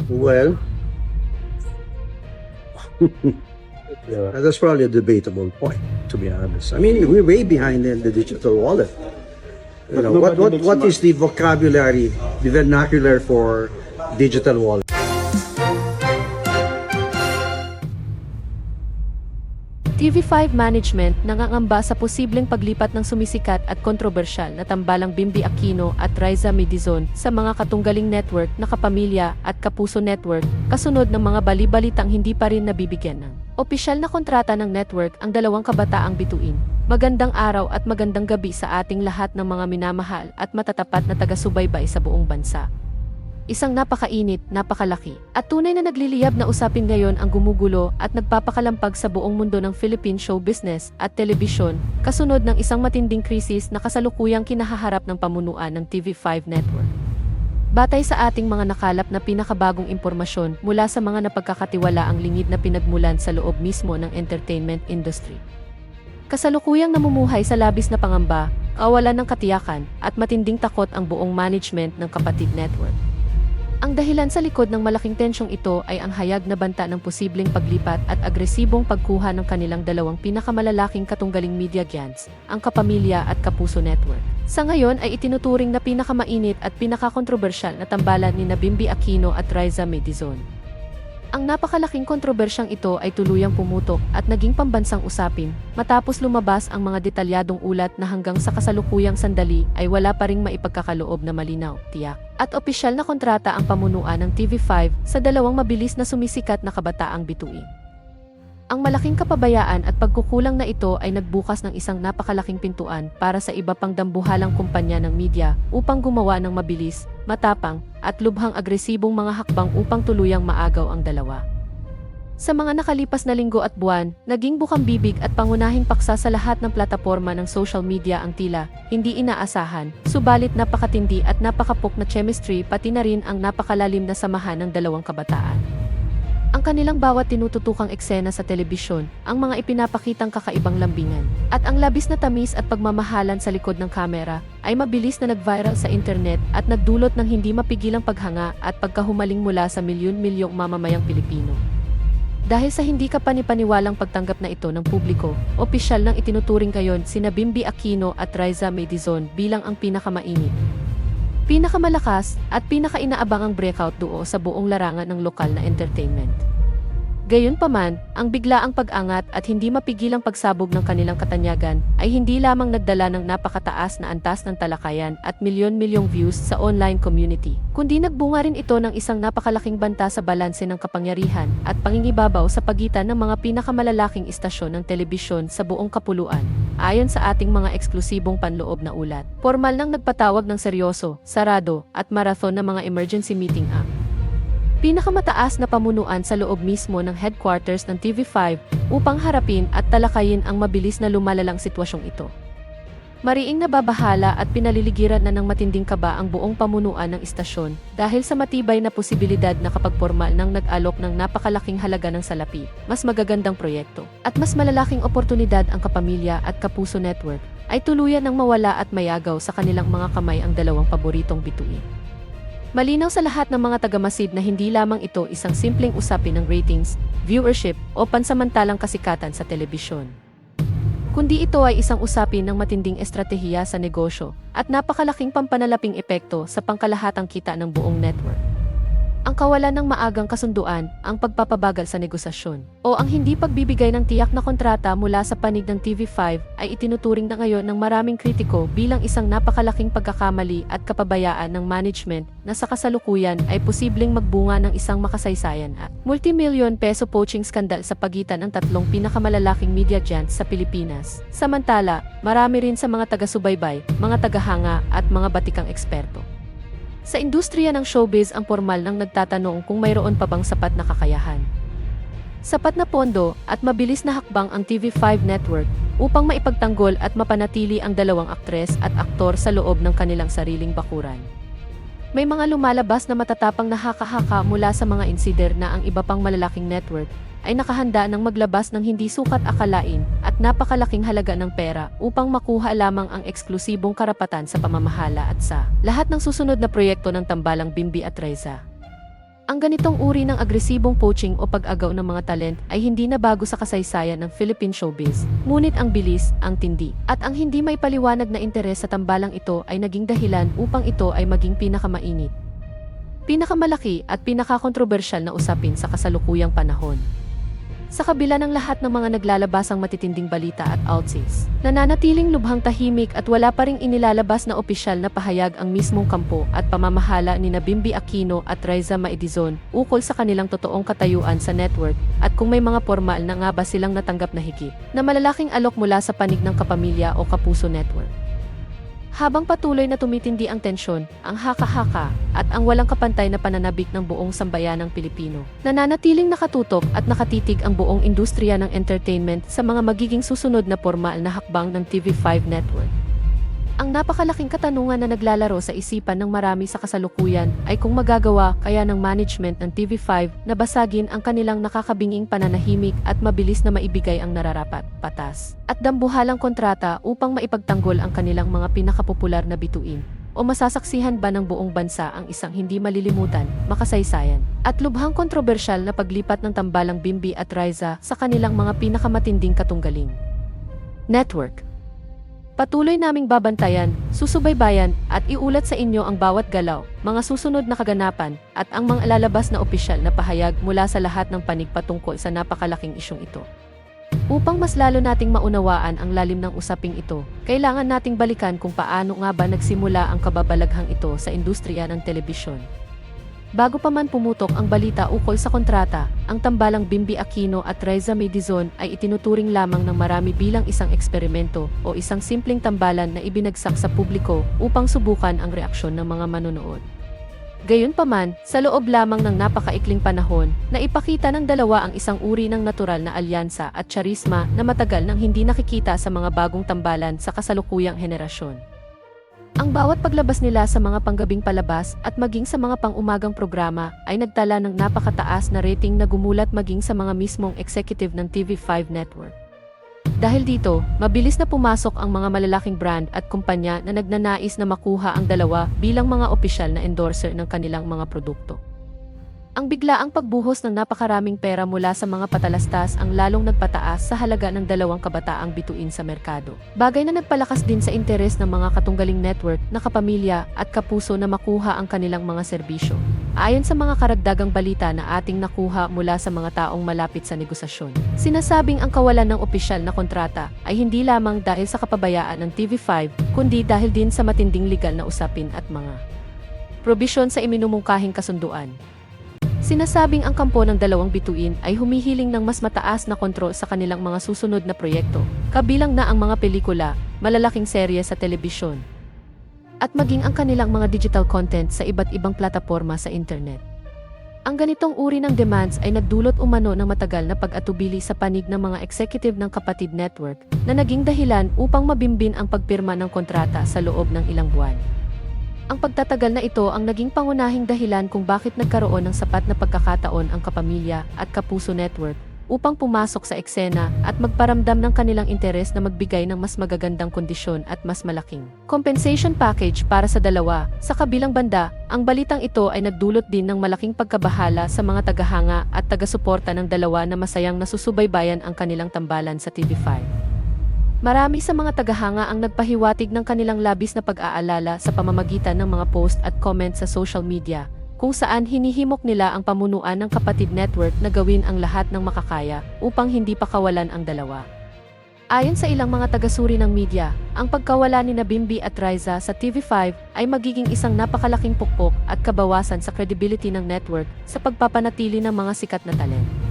Well, that's probably a debatable point, to be honest. I mean, we're way behind in the digital wallet. You know, what is the vocabulary, the vernacular for digital wallet? TV5 management nangangamba sa posibleng paglipat ng sumisikat at kontrobersyal na tambalang Bimby Aquino at Riza Medizon sa mga katunggaling network na Kapamilya at Kapuso Network, kasunod ng mga bali-balitang hindi pa rin nabibigyan ng opisyal na kontrata ng network ang dalawang kabataang bituin. Magandang araw at magandang gabi sa ating lahat ng mga minamahal at matatapat na taga-subaybay sa buong bansa. Isang napakainit, napakalaki, at tunay na nagliliyab na usapin ngayon ang gumugulo at nagpapakalampag sa buong mundo ng Philippine show business at telebisyon, kasunod ng isang matinding krisis na kasalukuyang kinahaharap ng pamunuan ng TV5 network. Batay sa ating mga nakalap na pinakabagong impormasyon mula sa mga napagkakatiwalaang lingid na pinagmulan sa loob mismo ng entertainment industry. Kasalukuyang namumuhay sa labis na pangamba, kawalan ng katiyakan, at matinding takot ang buong management ng kapatid network. Ang dahilan sa likod ng malaking tensyong ito ay ang hayag na banta ng posibleng paglipat at agresibong pagkuha ng kanilang dalawang pinakamalalaking katunggaling media giants, ang Kapamilya at Kapuso Network. Sa ngayon ay itinuturing na pinakamainit at pinakakontrobersyal na tambalan ni Bimby Aquino at Riza Medizon. Ang napakalaking kontrobersyang ito ay tuluyang pumutok at naging pambansang usapin matapos lumabas ang mga detalyadong ulat na hanggang sa kasalukuyang sandali ay wala pa ring maipagkakaloob na malinaw, tiyak, at opisyal na kontrata ang pamunuan ng TV5 sa dalawang mabilis na sumisikat na kabataang bituin. Ang malaking kapabayaan at pagkukulang na ito ay nagbukas ng isang napakalaking pintuan para sa iba pang dambuhalang kumpanya ng media upang gumawa ng mabilis, matapang, at lubhang agresibong mga hakbang upang tuluyang maagaw ang dalawa. Sa mga nakalipas na linggo at buwan, naging bukang bibig at pangunahing paksa sa lahat ng plataporma ng social media ang tila hindi inaasahan, subalit napakatindi at napakapok na chemistry pati na rin ang napakalalim na samahan ng dalawang kabataan. Ang kanilang bawat tinututukang eksena sa telebisyon, ang mga ipinapakitang kakaibang lambingan, at ang labis na tamis at pagmamahalan sa likod ng kamera, ay mabilis na nag-viral sa internet at nagdulot ng hindi mapigilang paghanga at pagkahumaling mula sa milyon-milyong mamamayang Pilipino. Dahil sa hindi kapanipaniwalang pagtanggap na ito ng publiko, opisyal nang itinuturing ngayon sina Bimby Aquino at Riza Medizon bilang ang pinakamainit, pinakamalakas, at pinakainaabangang breakout duo sa buong larangan ng lokal na entertainment. Gayunpaman, ang biglaang pag-angat at hindi mapigilang pagsabog ng kanilang katanyagan ay hindi lamang nagdala ng napakataas na antas ng talakayan at milyon-milyong views sa online community, kundi nagbunga rin ito ng isang napakalaking banta sa balanse ng kapangyarihan at pangingibabaw sa pagitan ng mga pinakamalalaking istasyon ng telebisyon sa buong kapuluan. Ayon sa ating mga eksklusibong panloob na ulat, formal nang nagpatawag ng seryoso, sarado, at marathon na mga emergency meeting ang pinakamataas na pamunuan sa loob mismo ng headquarters ng TV5 upang harapin at talakayin ang mabilis na lumalalang sitwasyong ito. Mariing nababahala at pinaliligiran na ng matinding kaba ang buong pamunuan ng istasyon dahil sa matibay na posibilidad na kapag formal nang nag-alok ng napakalaking halaga ng salapi, mas magagandang proyekto, at mas malalaking oportunidad ang Kapamilya at Kapuso Network, ay tuluyan ng mawala at mayagaw sa kanilang mga kamay ang dalawang paboritong bituin. Malinaw sa lahat ng mga tagamasid na hindi lamang ito isang simpleng usapin ng ratings, viewership, o pansamantalang kasikatan sa telebisyon, kundi ito ay isang usapin ng matinding estratehiya sa negosyo at napakalaking pampanalaping epekto sa pangkalahatang kita ng buong network. Ang kawalan ng maagang kasunduan, ang pagpapabagal sa negosasyon, o ang hindi pagbibigay ng tiyak na kontrata mula sa panig ng TV5 ay itinuturing na ngayon ng maraming kritiko bilang isang napakalaking pagkakamali at kapabayaan ng management na sa kasalukuyan ay posibleng magbunga ng isang makasaysayan at multi-million peso poaching skandal sa pagitan ng tatlong pinakamalalaking media giants sa Pilipinas. Samantala, marami rin sa mga taga-subaybay, mga tagahanga at mga batikang eksperto sa industriya ng showbiz ang formal nang nagtatanong kung mayroon pa bang sapat na kakayahan, sapat na pondo, at mabilis na hakbang ang TV5 network upang maipagtanggol at mapanatili ang dalawang aktres at aktor sa loob ng kanilang sariling bakuran. May mga lumalabas na matatapang na haka-haka mula sa mga insider na ang iba pang malalaking network ay nakahanda ng maglabas ng hindi sukat akalain at napakalaking halaga ng pera upang makuha lamang ang eksklusibong karapatan sa pamamahala at sa lahat ng susunod na proyekto ng tambalang Bimby at Riza. Ang ganitong uri ng agresibong poaching o pag-agaw ng mga talent ay hindi na bago sa kasaysayan ng Philippine showbiz. Ngunit ang bilis, ang tindi, at ang hindi may paliwanag na interes sa tambalang ito ay naging dahilan upang ito ay maging pinakamainit, pinakamalaki at pinakakontrobersyal na usapin sa kasalukuyang panahon. Sa kabila ng lahat ng mga naglalabasang matitinding balita at outsies, nananatiling lubhang tahimik at wala pa ring inilalabas na opisyal na pahayag ang mismong kampo at pamamahala ni Bimby Aquino at Riza Maedizon ukol sa kanilang totoong katayuan sa network at kung may mga formal na nga ba silang natanggap na higit na malalaking alok mula sa panig ng Kapamilya o Kapuso Network. Habang patuloy na tumitindi ang tensyon, ang haka-haka, at ang walang kapantay na pananabik ng buong sambayanang Pilipino, nananatiling nakatutok at nakatitig ang buong industriya ng entertainment sa mga magiging susunod na formal na hakbang ng TV5 Network. Ang napakalaking katanungan na naglalaro sa isipan ng marami sa kasalukuyan ay kung magagawa kaya ng management ng TV5 na basagin ang kanilang nakakabinging pananahimik at mabilis na maibigay ang nararapat, patas, at dambuhalang kontrata upang maipagtanggol ang kanilang mga pinakapopular na bituin, o masasaksihan ba ng buong bansa ang isang hindi malilimutan, makasaysayan, at lubhang kontrobersyal na paglipat ng tambalang Bimby at Riza sa kanilang mga pinakamatinding katunggaling network. Patuloy naming babantayan, susubaybayan, at iulat sa inyo ang bawat galaw, mga susunod na kaganapan, at ang mga lalabas na opisyal na pahayag mula sa lahat ng panig patungkol sa napakalaking isyong ito. Upang mas lalo nating maunawaan ang lalim ng usaping ito, kailangan nating balikan kung paano nga ba nagsimula ang kababalaghang ito sa industriya ng telebisyon. Bago pa man pumutok ang balita ukol sa kontrata, ang tambalang Bimby Aquino at Riza Maedizon ay itinuturing lamang ng marami bilang isang eksperimento o isang simpleng tambalan na ibinagsak sa publiko upang subukan ang reaksyon ng mga manonood. Gayunpaman, sa loob lamang ng napakaikling panahon, naipakita ng dalawa ang isang uri ng natural na alyansa at charisma na matagal nang hindi nakikita sa mga bagong tambalan sa kasalukuyang henerasyon. Ang bawat paglabas nila sa mga panggabing palabas at maging sa mga pang-umagang programa ay nagtala ng napakataas na rating na gumulat maging sa mga mismong executive ng TV5 Network. Dahil dito, mabilis na pumasok ang mga malalaking brand at kumpanya na nagnanais na makuha ang dalawa bilang mga opisyal na endorser ng kanilang mga produkto. Ang biglaang pagbuhos ng napakaraming pera mula sa mga patalastas ang lalong nagpataas sa halaga ng dalawang kabataang bituin sa merkado. Bagay na nagpalakas din sa interes ng mga katunggaling network na Kapamilya at Kapuso na makuha ang kanilang mga serbisyo. Ayon sa mga karagdagang balita na ating nakuha mula sa mga taong malapit sa negosasyon, sinasabing ang kawalan ng opisyal na kontrata ay hindi lamang dahil sa kapabayaan ng TV5, kundi dahil din sa matinding legal na usapin at mga probisyon sa iminumungkahing kasunduan. Sinasabing ang kampo ng dalawang bituin ay humihiling ng mas mataas na kontrol sa kanilang mga susunod na proyekto, kabilang na ang mga pelikula, malalaking serye sa telebisyon, at maging ang kanilang mga digital content sa iba't ibang plataporma sa internet. Ang ganitong uri ng demands ay nagdulot umano ng matagal na pag-atubili sa panig ng mga executive ng kapatid network na naging dahilan upang mabimbin ang pagpirma ng kontrata sa loob ng ilang buwan. Ang pagtatagal na ito ang naging pangunahing dahilan kung bakit nagkaroon ng sapat na pagkakataon ang Kapamilya at Kapuso Network upang pumasok sa eksena at magparamdam ng kanilang interes na magbigay ng mas magagandang kondisyon at mas malaking compensation package para sa dalawa. Sa kabilang banda, ang balitang ito ay nagdulot din ng malaking pagkabahala sa mga tagahanga at taga-suporta ng dalawa na masayang nasusubaybayan ang kanilang tambalan sa TV5. Marami sa mga tagahanga ang nagpahiwatig ng kanilang labis na pag-aalala sa pamamagitan ng mga post at comment sa social media, kung saan hinihimok nila ang pamunuan ng kapatid network na gawin ang lahat ng makakaya upang hindi pakawalan ang dalawa. Ayon sa ilang mga tagasuri ng media, ang pagkawala ni Bimby at Riza sa TV5 ay magiging isang napakalaking pukpok at kabawasan sa credibility ng network sa pagpapanatili ng mga sikat na talent.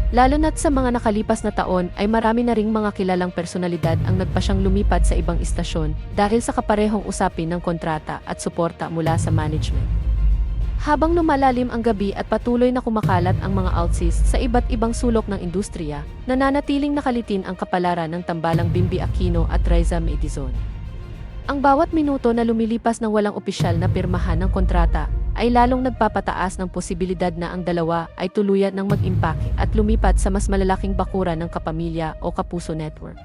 Lalo na't sa mga nakalipas na taon ay marami na ring mga kilalang personalidad ang nagpasyang lumipat sa ibang istasyon dahil sa kaparehong usapin ng kontrata at suporta mula sa management. Habang lumalalim ang gabi at patuloy na kumakalat ang mga outsies sa iba't ibang sulok ng industriya, nananatiling nakalitin ang kapalaran ng tambalang Bimby Aquino at Riza Maedizon. Ang bawat minuto na lumilipas ng walang opisyal na pirmahan ng kontrata ay lalong nagpapataas ng posibilidad na ang dalawa ay tuluyan ng mag-impake at lumipat sa mas malalaking bakuran ng Kapamilya o Kapuso Network.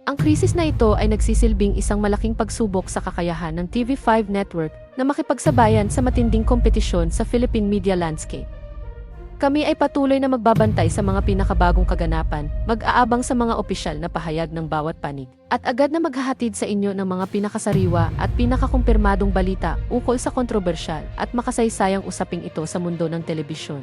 Ang krisis na ito ay nagsisilbing isang malaking pagsubok sa kakayahan ng TV5 network na makipagsabayan sa matinding kompetisyon sa Philippine media landscape. Kami ay patuloy na magbabantay sa mga pinakabagong kaganapan, mag-aabang sa mga opisyal na pahayag ng bawat panig, at agad na maghahatid sa inyo ng mga pinakasariwa at pinakakumpirmadong balita ukol sa kontrobersyal at makasaysayang usaping ito sa mundo ng telebisyon.